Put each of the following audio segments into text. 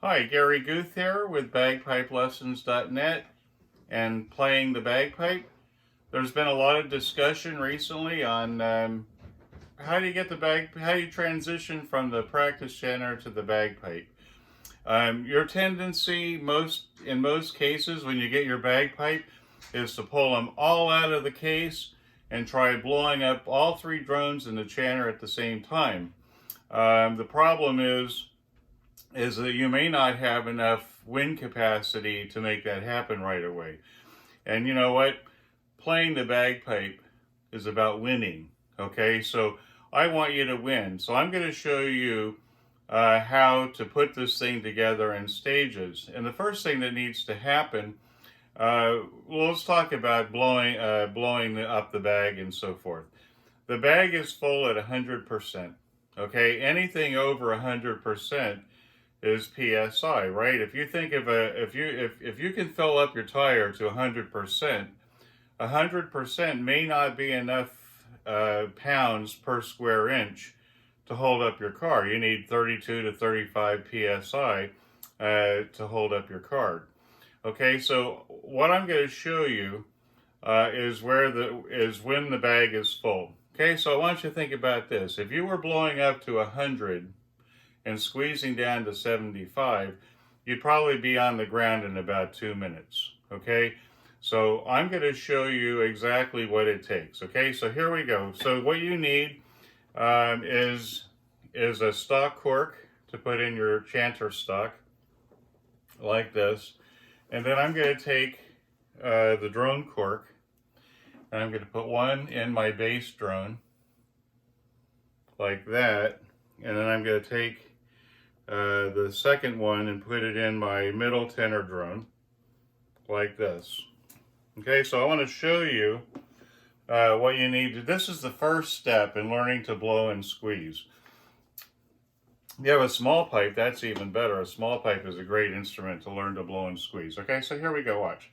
Hi, Gary Guth here with bagpipelessons.net and playing the bagpipe. There's been a lot of discussion recently on how do you get how do you transition from the practice chanter to the bagpipe. Your tendency in most cases when you get your bagpipe is to pull them all out of the case and try blowing up all three drones in the chanter at the same time. The problem is that you may not have enough wind capacity to make that happen right away. And you know what? Playing the bagpipe is about winning. Okay, so I want you to win. So I'm going to show you how to put this thing together in stages. And the first thing that needs to happen, let's talk about blowing up the bag and so forth. The bag is full at 100%. Okay, anything over 100% is PSI, right? If you think of if you can fill up your tire to 100%, 100% may not be enough pounds per square inch to hold up your car. You need 32 to 35 PSI to hold up your car. Okay, so what I'm going to show you is when the bag is full. Okay, so I want you to think about this. If you were blowing up to 100 and squeezing down to 75, you'd probably be on the ground in about 2 minutes. Okay, so I'm going to show you exactly what it takes. Okay, so here we go. So what you need is a stock cork to put in your chanter stock, like this. And then I'm going to take the drone cork, and I'm going to put one in my base drone, like that. And then I'm going to take the second one and put it in my middle tenor drone, like this. Okay, so I want to show you what you need. This is the first step in learning to blow and squeeze. If you have a small pipe, that's even better. A small pipe is a great instrument to learn to blow and squeeze. Okay, so here we go, watch.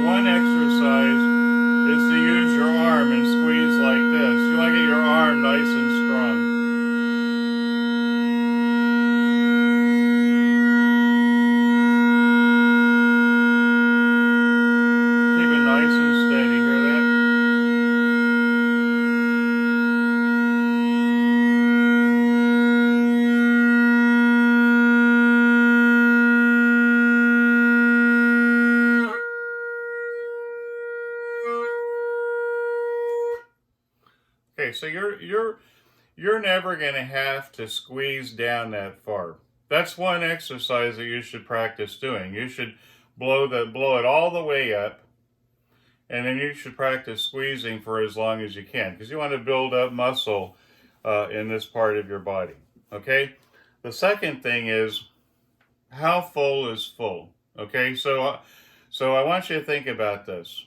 One exercise is to use your arm and squeeze like this. You want to get your arm nice and strong. Keep it nice and steady. Hear that? Okay, so you're never going to have to squeeze down that far. That's one exercise that you should practice doing. You should blow it all the way up, and then you should practice squeezing for as long as you can, because you want to build up muscle in this part of your body. Okay. The second thing is, how full is full? Okay, so I want you to think about this.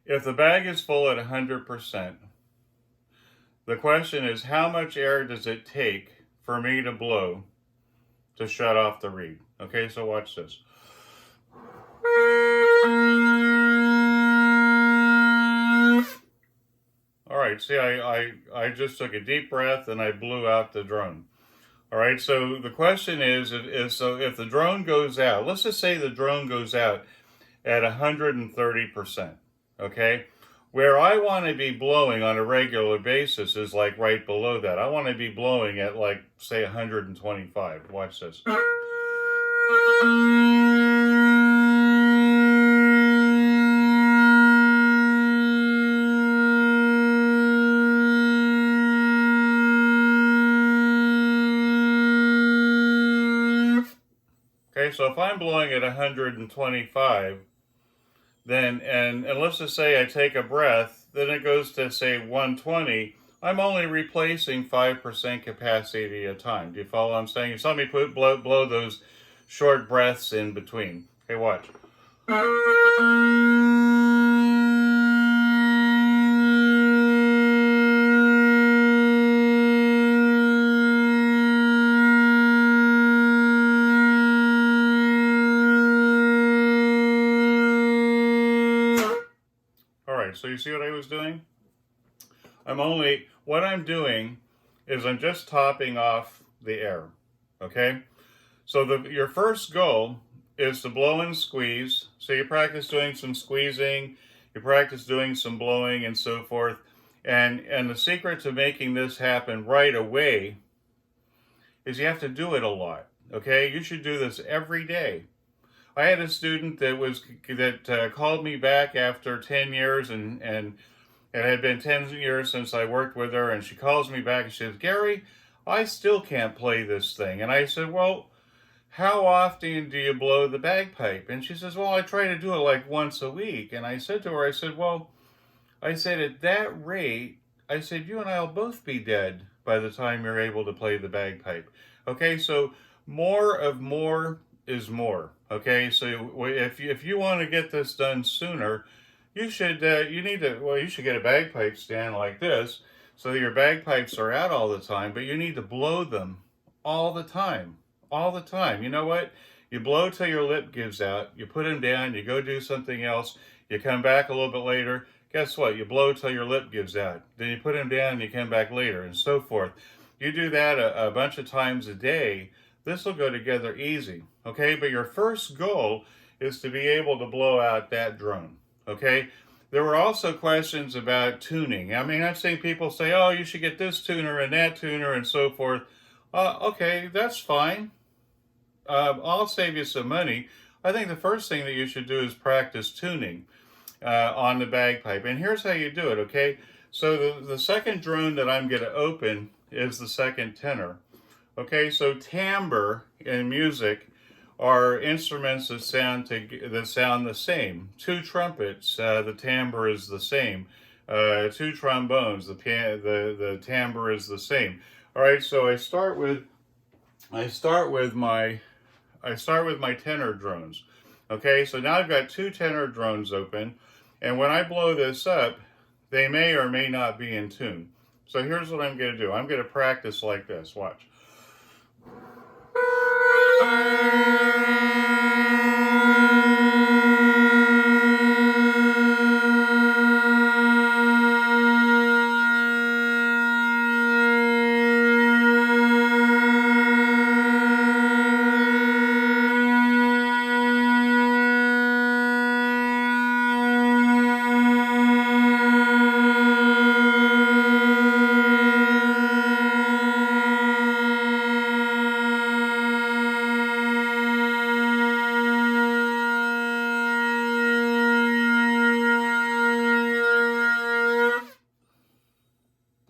If the bag is full at 100%, the question is, how much air does it take for me to blow to shut off the reed? Okay, so watch this. All right, see, I just took a deep breath and I blew out the drone. All right, so the question is if the drone goes out, let's just say the drone goes out at 130%, okay? Where I want to be blowing on a regular basis is like right below that. I want to be blowing at like, say, 125. Watch this. Okay, so if I'm blowing at 125, then, and let's just say I take a breath, then it goes to, say, 120, I'm only replacing 5% capacity at a time. Do you follow what I'm saying? So let me blow those short breaths in between. Okay, watch. right, so you see what I was doing? What I'm doing is I'm just topping off the air, okay? So your first goal is to blow and squeeze. So you practice doing some squeezing, you practice doing some blowing and so forth. And the secret to making this happen right away is you have to do it a lot, okay? You should do this every day. I had a student that called me back after 10 years, and it had been 10 years since I worked with her, and she calls me back and she says, Gary, I still can't play this thing. And I said, well, how often do you blow the bagpipe? And she says, well, I try to do it like once a week. And I said to her, I said, at that rate, I said, you and I will both be dead by the time you're able to play the bagpipe. Okay, so more is more. Okay, so if you want to get this done sooner, you should you should get a bagpipe stand like this so that your bagpipes are out all the time, but you need to blow them all the time. All the time. You know what? You blow till your lip gives out, you put them down, you go do something else, you come back a little bit later, guess what? You blow till your lip gives out. Then you put them down and you come back later, and so forth. You do that a bunch of times a day, this will go together easy. Okay, but your first goal is to be able to blow out that drone. Okay, there were also questions about tuning. I mean, I've seen people say, oh, you should get this tuner and that tuner and so forth. Okay, that's fine. I'll save you some money. I think the first thing that you should do is practice tuning on the bagpipe. And here's how you do it, okay? So the second drone that I'm going to open is the second tenor. Okay, so timbre in music are instruments that sound the same. Two trumpets, the timbre is the same. Two trombones, the timbre is the same. All right, so I start with my tenor drones. Okay, so now I've got two tenor drones open, and when I blow this up, they may or may not be in tune. So here's what I'm going to do. I'm going to practice like this. Watch.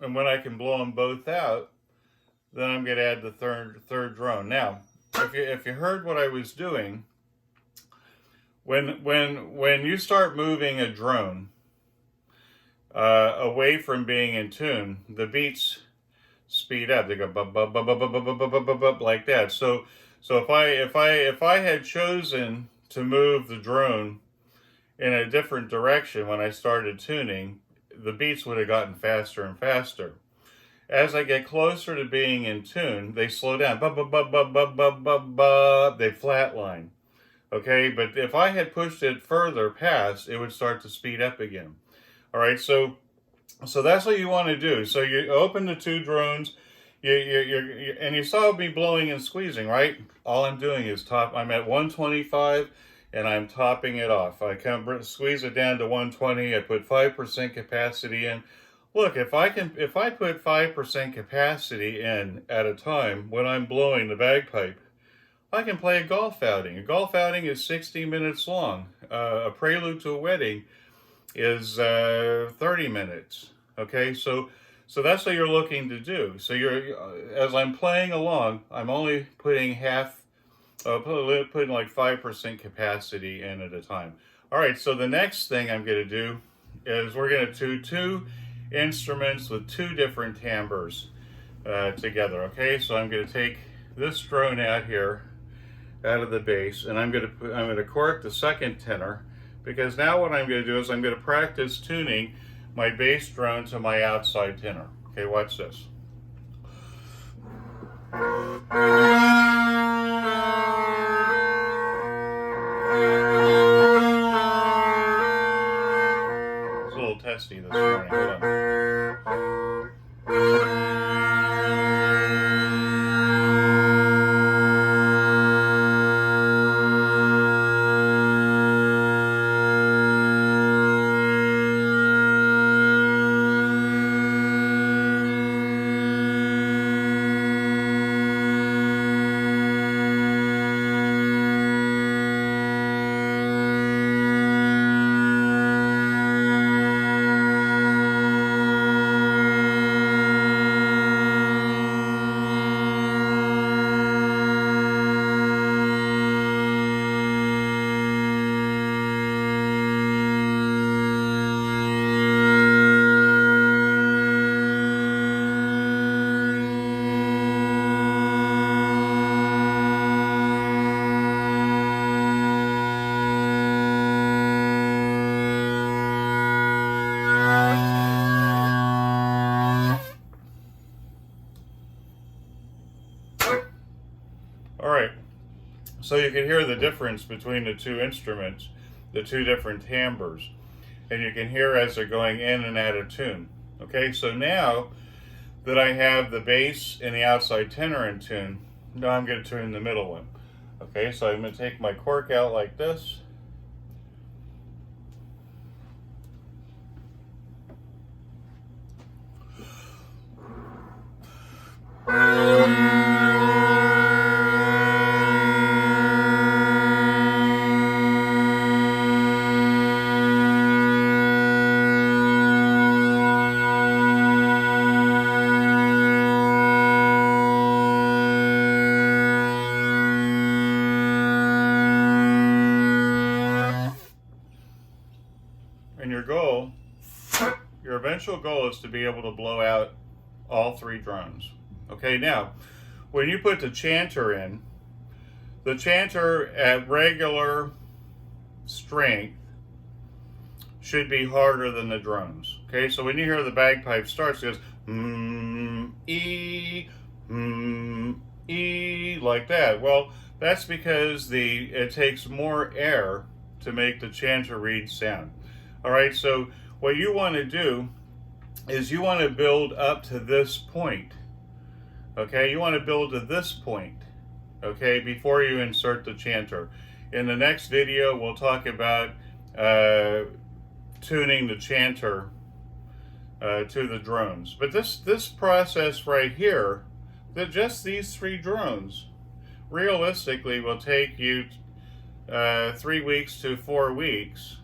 And when I can blow them both out, then I'm going to add the third drone. Now, if you heard what I was doing, when you start moving a drone away from being in tune, the beats speed up. They go bub bub bub bub bub bub bub bub bub bub like that. So if I had chosen to move the drone in a different direction when I started tuning, the beats would have gotten faster and faster. As I get closer to being in tune, they slow down. Bub, bub, bub, bub, bub, bub, bub, bub. They flatline. Okay, but if I had pushed it further past, it would start to speed up again. All right, so that's what you want to do. So you open the two drones, and you saw me blowing and squeezing, right? All I'm doing is I'm at 125, and I'm topping it off. I squeeze it down to 120. I put 5% capacity in. Look, if I put 5% capacity in at a time when I'm blowing the bagpipe, I can play a golf outing. A golf outing is 60 minutes long. A prelude to a wedding is 30 minutes. Okay, so that's what you're looking to do. So as I'm playing along, I'm only putting putting like 5% capacity in at a time. All right, so the next thing I'm going to do is we're going to do two instruments with two different timbres together. Okay, so I'm going to take this drone out here, out of the bass, and I'm going to cork the second tenor, because now what I'm going to do is I'm going to practice tuning my bass drone to my outside tenor. Okay, watch this. It's a little testy this morning. Hold on. Alright, so you can hear the difference between the two instruments, the two different timbres, and you can hear as they're going in and out of tune. Okay, so now that I have the bass and the outside tenor in tune, now I'm going to tune the middle one. Okay, so I'm going to take my cork out like this. And your eventual goal is to be able to blow out all three drones. Okay, now, when you put the chanter in, the chanter at regular strength should be harder than the drones. Okay, so when you hear the bagpipe starts, it goes e, like that. Well, that's because it takes more air to make the chanter reed sound. All right, so what you want to do is you want to build up to this point. Okay, you want to build to this point, okay, before you insert the chanter. In the next video, we'll talk about tuning the chanter to the drones. But this process right here, just these three drones, realistically will take you 3 weeks to 4 weeks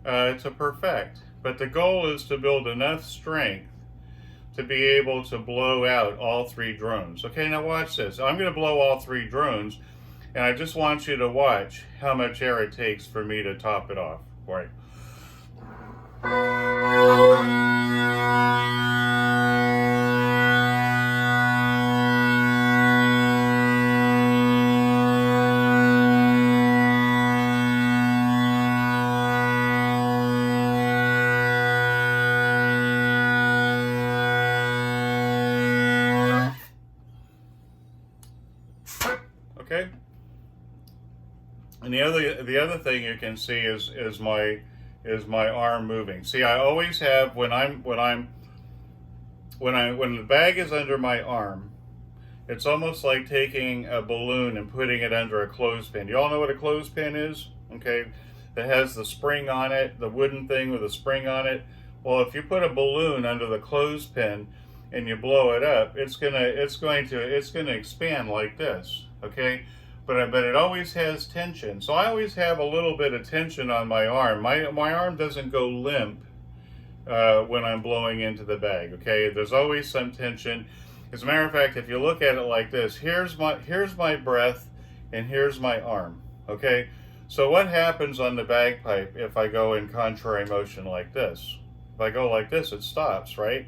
to perfect. But the goal is to build enough strength to be able to blow out all three drones. Okay, now watch this. I'm going to blow all three drones, and I just want you to watch how much air it takes for me to top it off. Right. Okay, and the other thing you can see is my arm moving. See, I always have when the bag is under my arm, it's almost like taking a balloon and putting it under a clothespin. You all know what a clothespin is? Okay, that has the spring on it, the wooden thing with a spring on it. Well, if you put a balloon under the clothespin and you blow it up, it's gonna expand like this. Okay, but it always has tension. So I always have a little bit of tension on my arm. My arm doesn't go limp when I'm blowing into the bag. Okay, there's always some tension. As a matter of fact, if you look at it like this, here's my breath and here's my arm. Okay, so what happens on the bagpipe if I go in contrary motion like this? If I go like this, it stops, right?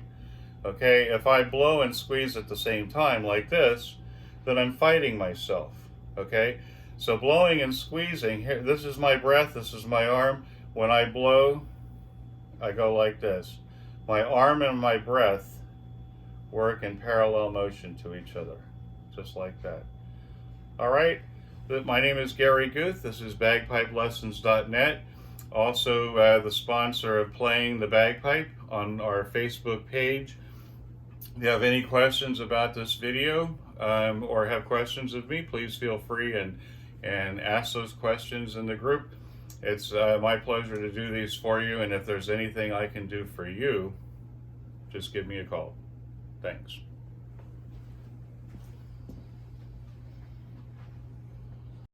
Okay, if I blow and squeeze at the same time like this, then I'm fighting myself. Okay, so blowing and squeezing, here, this is my breath, this is my arm. When I blow, I go like this. My arm and my breath work in parallel motion to each other, just like that. All right, my name is Gary Guth. This is bagpipelessons.net. Also, the sponsor of Playing the Bagpipe on our Facebook page. If you have any questions about this video or have questions of me, please feel free and ask those questions in the group. It's my pleasure to do these for you, and if there's anything I can do for you, just give me a call. Thanks.